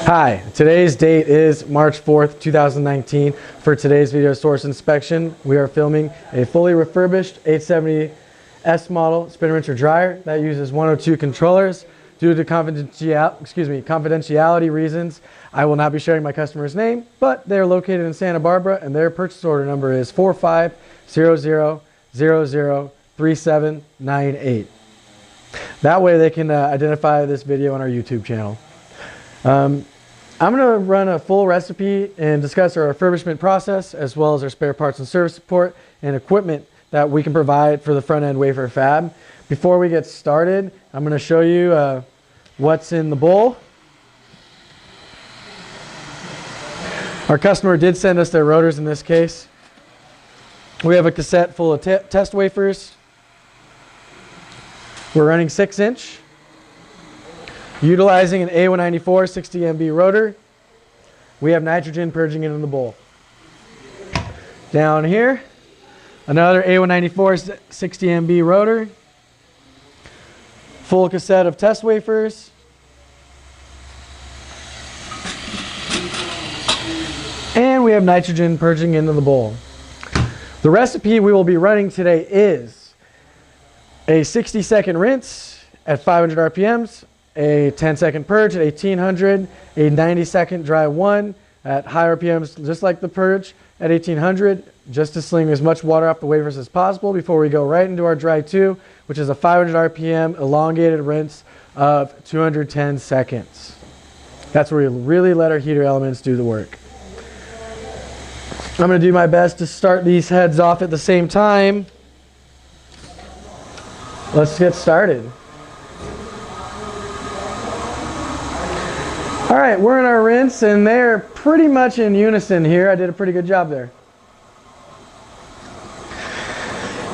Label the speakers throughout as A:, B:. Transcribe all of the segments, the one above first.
A: Hi, today's date is March 4th, 2019. For today's video source inspection, we are filming a fully refurbished 870S model spin rinser dryer that uses 102 controllers. Due to confidentiality reasons, I will not be sharing my customer's name, but they are located in Santa Barbara and their purchase order number is 4500003798. That way they can identify this video on our YouTube channel. I'm going to run a full recipe and discuss our refurbishment process as well as our spare parts and service support and equipment that we can provide for the front end wafer fab. Before we get started, I'm going to show you what's in the bowl. Our customer did send us their rotors in this case. We have a cassette full of test wafers. We're running 6-inch. Utilizing an A194 60 MB rotor, we have nitrogen purging into the bowl. Down here, another A194 60 MB rotor, full cassette of test wafers, and we have nitrogen purging into the bowl. The recipe we will be running today is a 60-second rinse at 500 RPMs, a 10-second purge at 1800, a 90-second dry 1 at high RPMs, just like the purge at 1800, just to sling as much water off the wafers as possible before we go right into our dry 2, which is a 500 RPM elongated rinse of 210 seconds. That's where we really let our heater elements do the work. I'm going to do my best to start these heads off at the same time. Let's get started. All right, we're in our rinse and they're pretty much in unison here. I did a pretty good job there.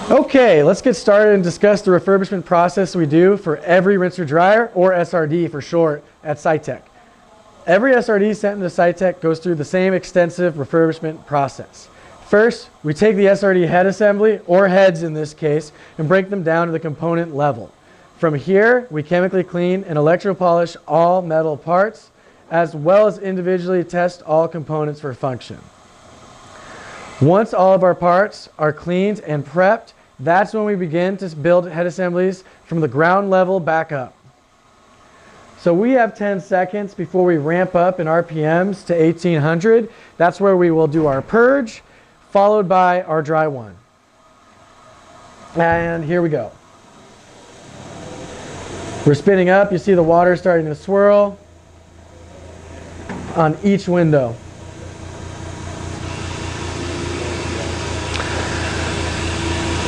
A: Okay, let's get started and discuss the refurbishment process we do for every rinser dryer, or SRD for short, at Cytec. Every SRD sent into Cytec goes through the same extensive refurbishment process. First, we take the SRD head assembly, or heads in this case, and break them down to the component level. From here, we chemically clean and electropolish all metal parts, as well as individually test all components for function. Once all of our parts are cleaned and prepped, that's when we begin to build head assemblies from the ground level back up. So we have 10 seconds before we ramp up in RPMs to 1800. That's where we will do our purge, followed by our dry 1. And here we go. We're spinning up. You see the water starting to swirl on each window.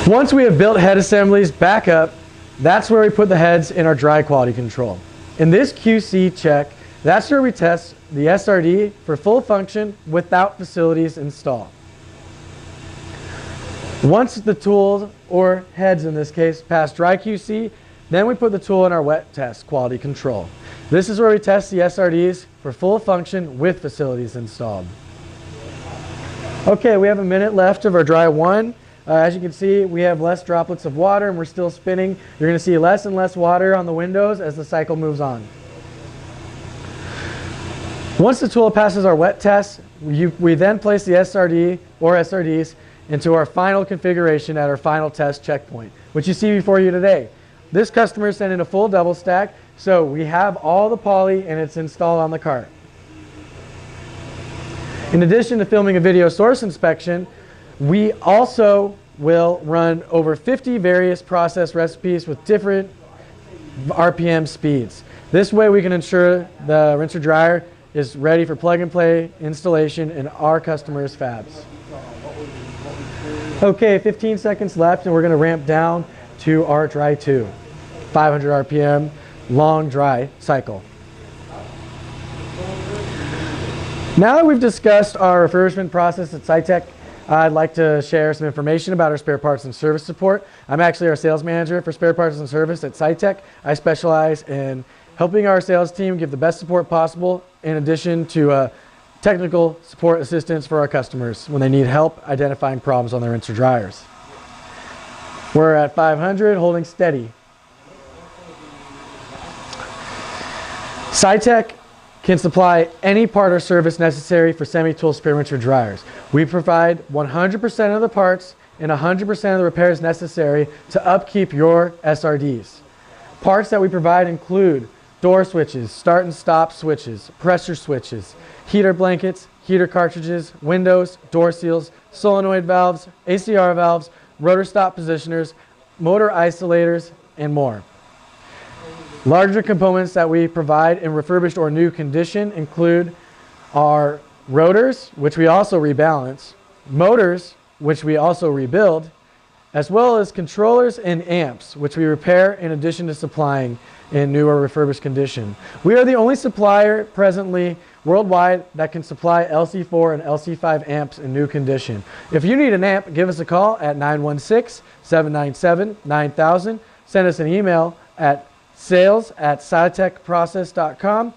A: Once we have built head assemblies back up, that's where we put the heads in our dry quality control. In this QC check, that's where we test the SRD for full function without facilities installed. Once the tools, or heads in this case, pass dry QC, then we put the tool in our wet test quality control. This is where we test the SRDs for full function with facilities installed. Okay, we have a minute left of our dry 1. As you can see, we have less droplets of water and we're still spinning. You're going to see less and less water on the windows as the cycle moves on. Once the tool passes our wet test, we then place the SRD or SRDs into our final configuration at our final test checkpoint, which you see before you today. This customer sent in a full double stack, so we have all the poly and it's installed on the cart. In addition to filming a video source inspection, we also will run over 50 various process recipes with different RPM speeds. This way we can ensure the rinser dryer is ready for plug and play installation in our customers' fabs. Okay, 15 seconds left and we're going to ramp down to our dry 2. 500 RPM, long dry cycle. Now that we've discussed our refurbishment process at Cytec, I'd like to share some information about our spare parts and service support. I'm actually our sales manager for spare parts and service at Cytec. I specialize in helping our sales team give the best support possible, in addition to technical support assistance for our customers when they need help identifying problems on their rinser dryers. We're at 500, holding steady. Cytec can supply any part or service necessary for semi-tool spin rinser dryers. We provide 100% of the parts and 100% of the repairs necessary to upkeep your SRDs. Parts that we provide include door switches, start and stop switches, pressure switches, heater blankets, heater cartridges, windows, door seals, solenoid valves, ACR valves, rotor stop positioners, motor isolators, and more. Larger components that we provide in refurbished or new condition include our rotors, which we also rebalance, motors, which we also rebuild, as well as controllers and amps, which we repair in addition to supplying in new or refurbished condition. We are the only supplier presently worldwide that can supply LC4 and LC5 amps in new condition. If you need an amp, give us a call at 916-797-9000. Send us an email at sales@scitechprocess.com,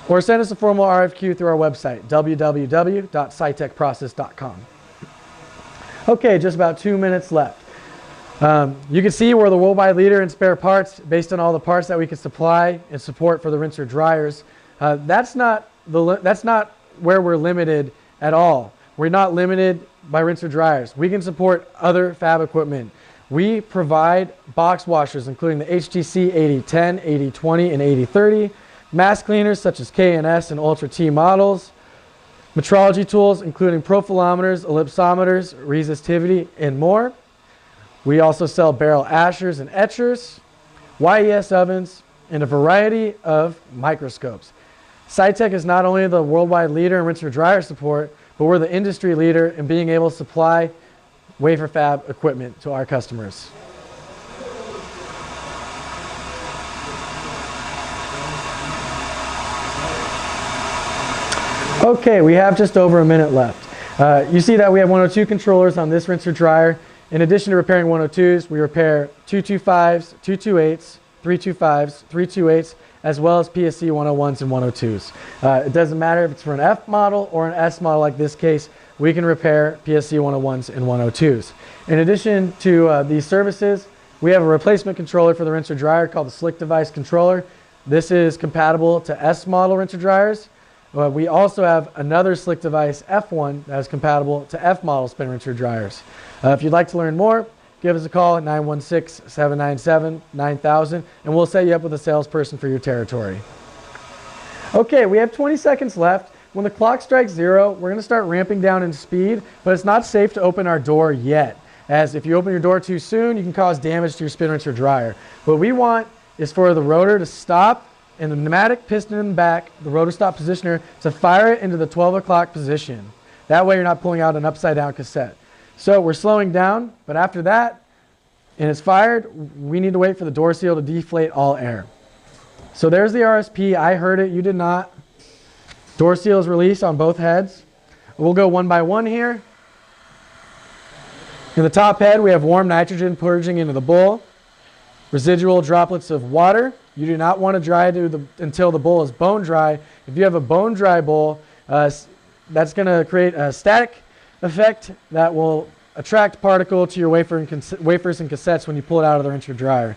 A: or send us a formal RFQ through our website, www.scitechprocess.com. Okay, just about 2 minutes left. You can see we're the worldwide leader in spare parts based on all the parts that we can supply and support for the rinser dryers. That's not where we're limited at all. We're not limited by rinser dryers. We can support other fab equipment. We provide box washers, including the HTC 8010, 8020, and 8030, mask cleaners such as K&S and Ultra T models, metrology tools, including profilometers, ellipsometers, resistivity, and more. We also sell barrel ashers and etchers, YES ovens, and a variety of microscopes. SciTech is not only the worldwide leader in rinser dryer support, but we're the industry leader in being able to supply wafer fab equipment to our customers. Okay, we have just over a minute left. You see that we have 102 controllers on this rinser dryer. In addition to repairing 102s, we repair 225s, 228s, 325s, 328s, as well as PSC 101s and 102s. It doesn't matter if it's for an F model or an S model like this case, we can repair PSC 101s and 102s. In addition to these services, we have a replacement controller for the rinser dryer called the Slick Device Controller. This is compatible to S model rinser dryers. We also have another Slick Device F1 that is compatible to F model spin rinser dryers. If you'd like to learn more, give us a call at 916-797-9000 and we'll set you up with a salesperson for your territory. Okay, we have 20 seconds left. When the clock strikes 0, we're going to start ramping down in speed, but it's not safe to open our door yet, as if you open your door too soon, you can cause damage to your spin rinser dryer. What we want is for the rotor to stop and the pneumatic piston in the back, the rotor stop positioner, to fire it into the 12 o'clock position. That way you're not pulling out an upside down cassette. So we're slowing down, but after that, and it's fired, we need to wait for the door seal to deflate all air. So there's the RSP. I heard it, you did not. Door seal is released on both heads. We'll go one by one here. In the top head, we have warm nitrogen purging into the bowl. Residual droplets of water. You do not want to dry until the bowl is bone dry. If you have a bone dry bowl, that's going to create a static effect that will attract particle to your wafers and cassettes when you pull it out of the rinser dryer.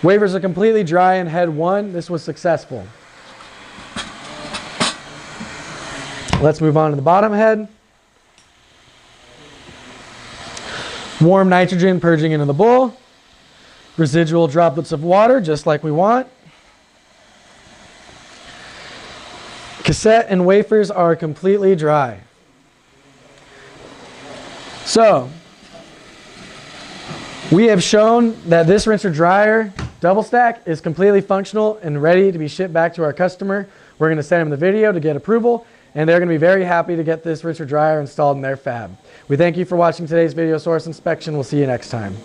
A: Wafers are completely dry in head 1. This was successful. Let's move on to the bottom head. Warm nitrogen purging into the bowl. Residual droplets of water, just like we want. Cassette and wafers are completely dry. So, we have shown that this rinser dryer double stack is completely functional and ready to be shipped back to our customer. We're going to send them the video to get approval, and they're going to be very happy to get this rinser dryer installed in their fab. We thank you for watching today's video source inspection. We'll see you next time.